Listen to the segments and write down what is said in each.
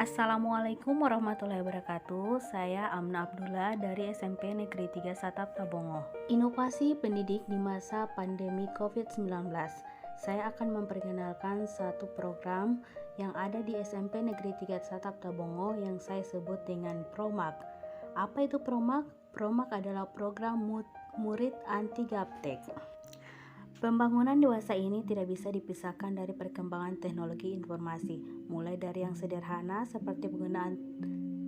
Assalamualaikum warahmatullahi wabarakatuh. Saya Amna Abdullah dari SMP Negeri 3 Satap Tabongo. Inovasi pendidik di masa pandemi COVID-19. Saya akan memperkenalkan satu program yang ada di SMP Negeri 3 Satap Tabongo yang saya sebut dengan PROMAG. Apa itu PROMAG? PROMAG adalah program murid anti gaptek. Pembangunan dewasa ini tidak bisa dipisahkan dari perkembangan teknologi informasi, mulai dari yang sederhana seperti penggunaan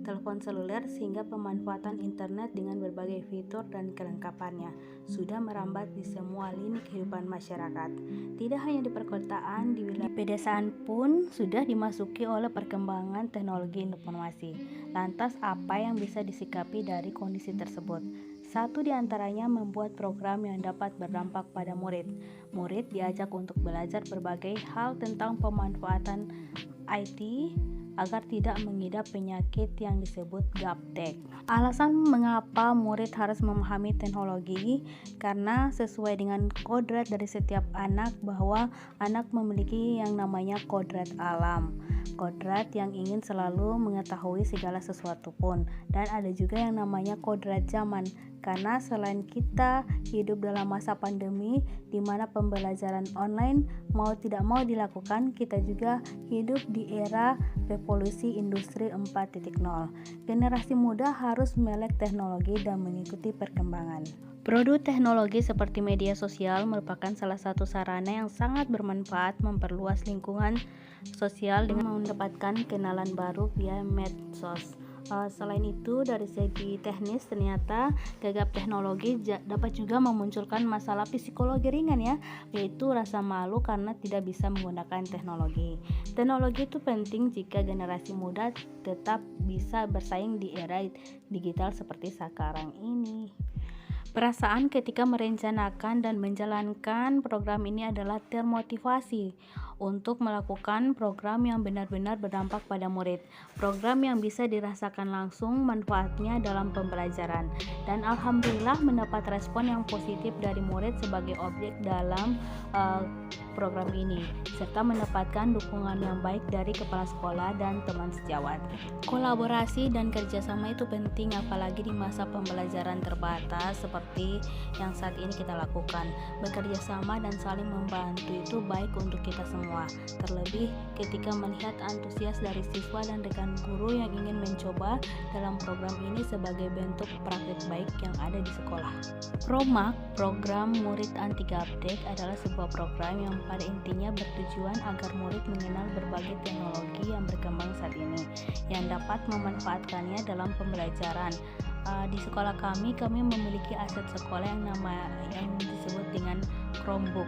telepon seluler sehingga pemanfaatan internet dengan berbagai fitur dan kelengkapannya sudah merambat di semua lini kehidupan masyarakat. Tidak hanya di perkotaan, di wilayah pedesaan pun sudah dimasuki oleh perkembangan teknologi informasi. Lantas apa yang bisa disikapi dari kondisi tersebut? Satu di antaranya membuat program yang dapat berdampak pada murid. Murid diajak untuk belajar berbagai hal tentang pemanfaatan IT agar tidak mengidap penyakit yang disebut gaptek. Alasan mengapa murid harus memahami teknologi karena sesuai dengan kodrat dari setiap anak bahwa anak memiliki yang namanya kodrat alam. Kodrat yang ingin selalu mengetahui segala sesuatu pun, dan ada juga yang namanya kodrat zaman. Karena selain kita hidup dalam masa pandemi di mana pembelajaran online mau tidak mau dilakukan, kita juga hidup di era revolusi industri 4.0. Generasi muda harus melek teknologi dan mengikuti perkembangan. Produk teknologi seperti media sosial merupakan salah satu sarana yang sangat bermanfaat memperluas lingkungan sosial dengan mendapatkan kenalan baru via medsos. Selain itu, dari segi teknis ternyata gagap teknologi dapat juga memunculkan masalah psikologi ringan yaitu rasa malu karena tidak bisa menggunakan teknologi. Teknologi itu penting jika generasi muda tetap bisa bersaing di era digital seperti sekarang ini. Perasaan ketika merencanakan dan menjalankan program ini adalah termotivasi untuk melakukan program yang benar-benar berdampak pada murid. Program yang bisa dirasakan langsung manfaatnya dalam pembelajaran. Dan alhamdulillah mendapat respon yang positif dari murid sebagai objek dalam program ini, serta mendapatkan dukungan yang baik dari kepala sekolah dan teman sejawat. Kolaborasi dan kerjasama itu penting apalagi di masa pembelajaran terbatas seperti yang saat ini kita lakukan. Bekerja sama dan saling membantu itu baik untuk kita semua, terlebih ketika melihat antusias dari siswa dan rekan guru yang ingin mencoba dalam program ini sebagai bentuk praktik baik yang ada di sekolah. PROMAG, Program Murid Anti Gaptek, adalah sebuah program yang pada intinya bertujuan agar murid mengenal berbagai teknologi yang berkembang saat ini yang dapat memanfaatkannya dalam pembelajaran. Di sekolah kami memiliki aset sekolah yang disebut dengan Chromebook.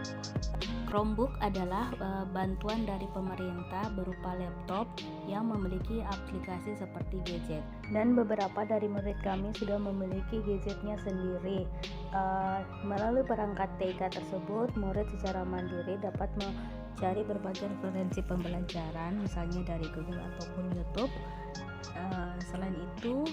Chromebook adalah bantuan dari pemerintah berupa laptop yang memiliki aplikasi seperti gadget. Dan beberapa dari murid kami sudah memiliki gadgetnya sendiri. Melalui perangkat TK tersebut, murid secara mandiri dapat mencari berbagai referensi pembelajaran, misalnya dari Google ataupun YouTube. Selain itu,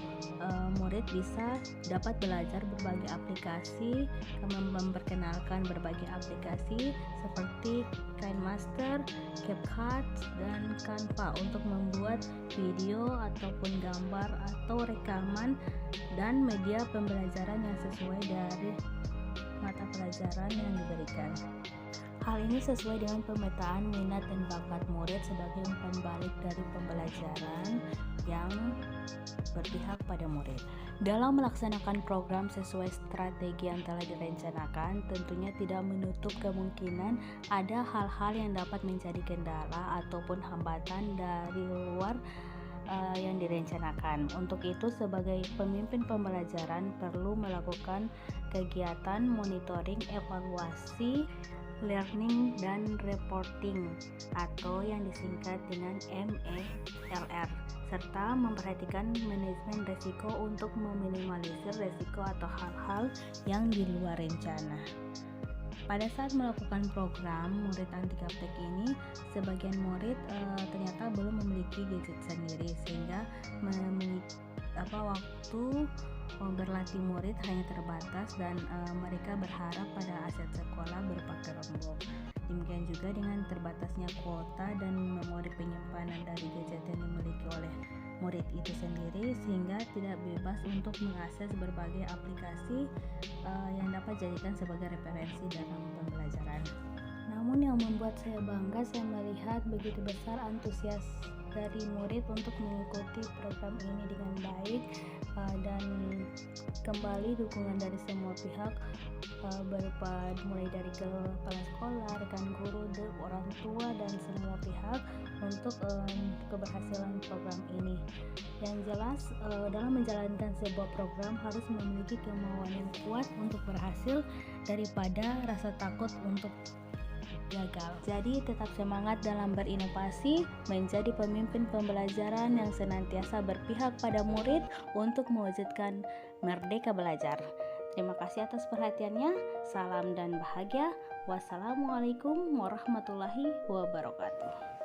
murid bisa dapat belajar berbagai aplikasi, memperkenalkan berbagai aplikasi seperti KineMaster, CapCut, dan Canva untuk membuat video ataupun gambar atau rekaman dan media pembelajaran yang sesuai dari mata pelajaran yang diberikan. Hal ini sesuai dengan pemetaan minat dan bakat murid sebagai umpan balik dari pembelajaran yang berpihak pada murid. Dalam melaksanakan program sesuai strategi yang telah direncanakan, tentunya tidak menutup kemungkinan ada hal-hal yang dapat menjadi kendala ataupun hambatan dari luar yang direncanakan. Untuk itu, sebagai pemimpin pembelajaran perlu melakukan kegiatan monitoring, evaluasi, learning, dan reporting atau yang disingkat dengan MELR, serta memperhatikan manajemen resiko untuk meminimalisir resiko atau hal-hal yang di luar rencana. Pada saat melakukan program murid anti gaptek ini, sebagian murid ternyata belum memiliki gadget sendiri sehingga waktu berlatih murid hanya terbatas dan mereka berharap pada aset sekolah berupa Chromebook. Demikian juga dengan terbatasnya kuota dan memori penyimpanan dari gadget yang dimiliki oleh murid itu sendiri, sehingga tidak bebas untuk mengakses berbagai aplikasi yang dapat dijadikan sebagai referensi dalam pembelajaran. Namun yang membuat saya bangga, saya melihat begitu besar antusias dari murid untuk mengikuti program ini dengan baik, dan kembali dukungan dari semua pihak, berupa mulai dari kepala sekolah, rekan guru, orang tua, dan semua pihak untuk keberhasilan program ini. Yang jelas, dalam menjalankan sebuah program harus memiliki kemauan yang kuat untuk berhasil daripada rasa takut untuk gagal. Jadi tetap semangat dalam berinovasi, menjadi pemimpin pembelajaran yang senantiasa berpihak pada murid untuk mewujudkan merdeka belajar. Terima kasih atas perhatiannya. Salam dan bahagia. Wassalamualaikum warahmatullahi wabarakatuh.